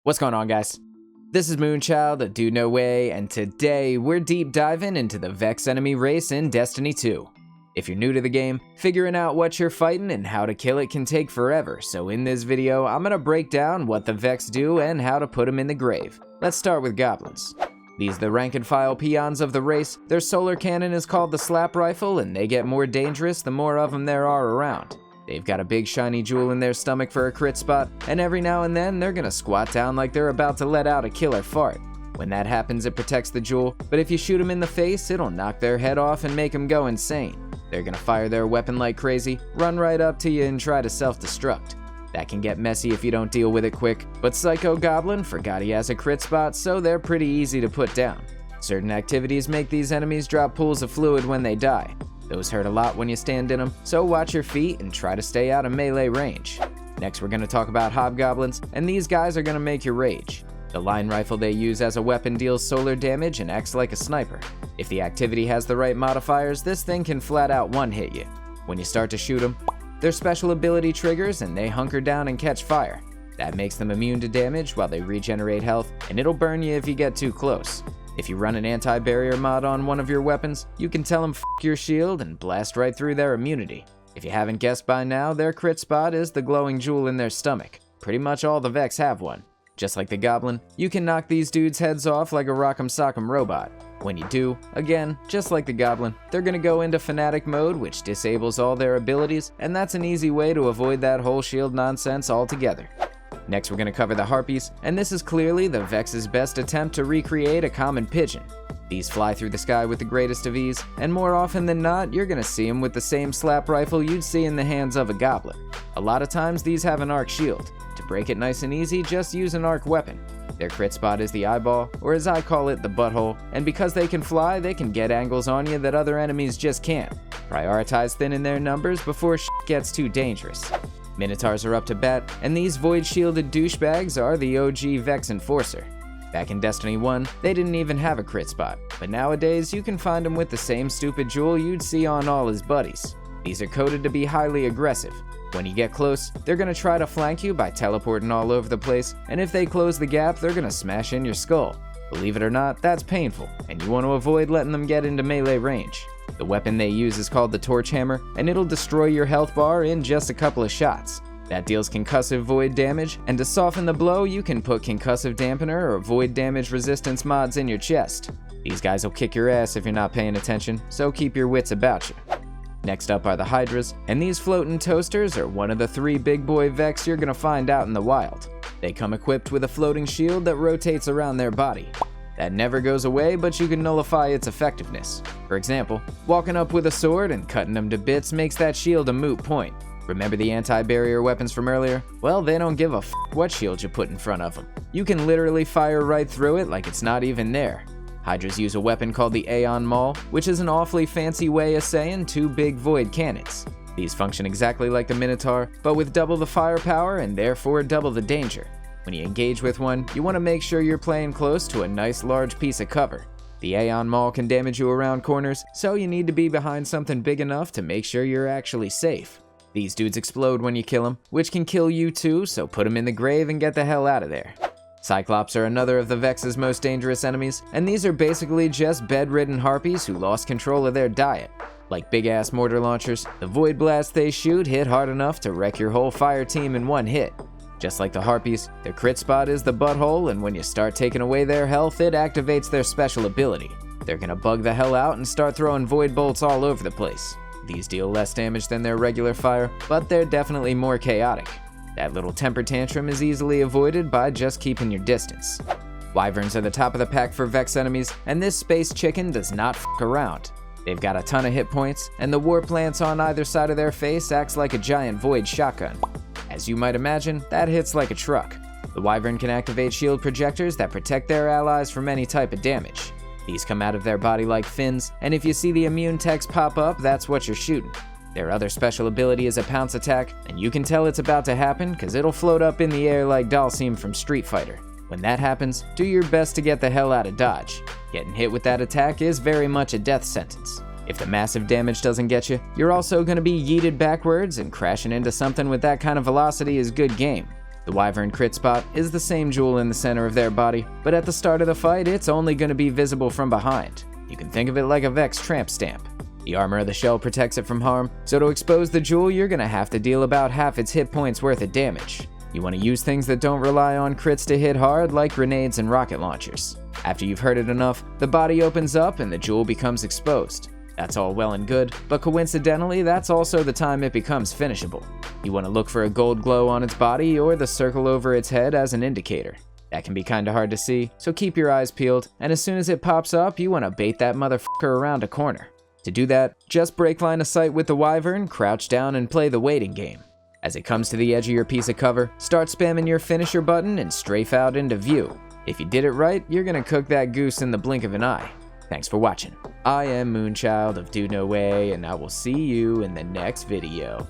What's going on, guys? This is Moonchild, a Do No Way, and today we're deep diving into the Vex Enemy race in Destiny 2. If you're new to the game, figuring out what you're fighting and how to kill it can take forever, so in this video I'm gonna break down what the Vex do and how to put them in the grave. Let's start with Goblins. These are the rank and file peons of the race. Their solar cannon is called the Slap Rifle, and they get more dangerous the more of them there are around. They've got a big shiny jewel in their stomach for a crit spot, and every now and then they're gonna squat down like they're about to let out a killer fart. When that happens, it protects the jewel, but if you shoot them in the face, it'll knock their head off and make them go insane. They're gonna fire their weapon like crazy, run right up to you and try to self-destruct. That can get messy if you don't deal with it quick, but Psycho Goblin forgot he has a crit spot, so they're pretty easy to put down. Certain activities make these enemies drop pools of fluid when they die. Those hurt a lot when you stand in them, so watch your feet and try to stay out of melee range. Next, we're going to talk about Hobgoblins, and these guys are going to make you rage. The line rifle they use as a weapon deals solar damage and acts like a sniper. If the activity has the right modifiers, this thing can flat out one-hit you. When you start to shoot them, their special ability triggers and they hunker down and catch fire. That makes them immune to damage while they regenerate health, and it'll burn you if you get too close. If you run an anti-barrier mod on one of your weapons, you can tell them "F your shield" and blast right through their immunity. If you haven't guessed by now, their crit spot is the glowing jewel in their stomach. Pretty much all the Vex have one. Just like the Goblin, you can knock these dudes' heads off like a rock'em sock'em robot. When you do, again, just like the Goblin, they're gonna go into Fanatic mode, which disables all their abilities, and that's an easy way to avoid that whole shield nonsense altogether. Next, we're going to cover the Harpies, and this is clearly the Vex's best attempt to recreate a common pigeon. These fly through the sky with the greatest of ease, and more often than not, you're going to see them with the same slap rifle you'd see in the hands of a goblin. A lot of times, these have an arc shield. To break it nice and easy, just use an arc weapon. Their crit spot is the eyeball, or as I call it, the butthole, and because they can fly, they can get angles on you that other enemies just can't. Prioritize thinning their numbers before shit gets too dangerous. Minotaurs are up to bat, and these void-shielded douchebags are the OG Vex Enforcer. Back in Destiny 1, they didn't even have a crit spot, but nowadays you can find them with the same stupid jewel you'd see on all his buddies. These are coded to be highly aggressive. When you get close, they're gonna try to flank you by teleporting all over the place, and if they close the gap, they're gonna smash in your skull. Believe it or not, that's painful, and you want to avoid letting them get into melee range. The weapon they use is called the Torch Hammer, and it'll destroy your health bar in just a couple of shots. That deals concussive void damage, and to soften the blow, you can put concussive dampener or void damage resistance mods in your chest. These guys will kick your ass if you're not paying attention, so keep your wits about you. Next up are the Hydras, and these floating toasters are one of the 3 big boy Vex you're gonna find out in the wild. They come equipped with a floating shield that rotates around their body. That never goes away, but you can nullify its effectiveness. For example, walking up with a sword and cutting them to bits makes that shield a moot point. Remember the anti-barrier weapons from earlier? Well, they don't give a f what shield you put in front of them. You can literally fire right through it like it's not even there. Hydras use a weapon called the Aeon Maul, which is an awfully fancy way of saying 2 big void cannons. These function exactly like the Minotaur, but with double the firepower and therefore double the danger. When you engage with one, you want to make sure you're playing close to a nice large piece of cover. The Aeon Maul can damage you around corners, so you need to be behind something big enough to make sure you're actually safe. These dudes explode when you kill them, which can kill you too, so put them in the grave and get the hell out of there. Cyclops are another of the Vex's most dangerous enemies, and these are basically just bedridden Harpies who lost control of their diet. Like big-ass mortar launchers, the void blasts they shoot hit hard enough to wreck your whole fire team in one hit. Just like the Harpies, their crit spot is the butthole, and when you start taking away their health, it activates their special ability. They're gonna bug the hell out and start throwing void bolts all over the place. These deal less damage than their regular fire, but they're definitely more chaotic. That little temper tantrum is easily avoided by just keeping your distance. Wyverns are the top of the pack for Vex enemies, and this space chicken does not f around. They've got a ton of hit points, and the warp lance on either side of their face acts like a giant void shotgun. As you might imagine, that hits like a truck. The Wyvern can activate shield projectors that protect their allies from any type of damage. These come out of their body like fins, and if you see the immune text pop up, that's what you're shooting. Their other special ability is a pounce attack, and you can tell it's about to happen because it'll float up in the air like Dalsim from Street Fighter. When that happens, do your best to get the hell out of dodge. Getting hit with that attack is very much a death sentence. If the massive damage doesn't get you, you're also going to be yeeted backwards, and crashing into something with that kind of velocity is good game. The The Wyvern crit spot is the same jewel in the center of their body, but at the start of the fight, it's only going to be visible from behind. You can think of it like a Vex tramp stamp. The armor of the shell protects it from harm, so to expose the jewel, you're going to have to deal about half its hit points worth of damage. You want to use things that don't rely on crits to hit hard, like grenades and rocket launchers. After you've hurt it enough, the body opens up and the jewel becomes exposed. That's all well and good, but coincidentally, that's also the time it becomes finishable. You want to look for a gold glow on its body or the circle over its head as an indicator. That can be kinda hard to see, so keep your eyes peeled, and as soon as it pops up, you want to bait that motherfucker around a corner. To do that, just break line of sight with the Wyvern, crouch down, and play the waiting game. As it comes to the edge of your piece of cover, start spamming your finisher button and strafe out into view. If you did it right, you're gonna cook that goose in the blink of an eye. Thanks for watching. I am Moonchild of Do No Way, and I will see you in the next video.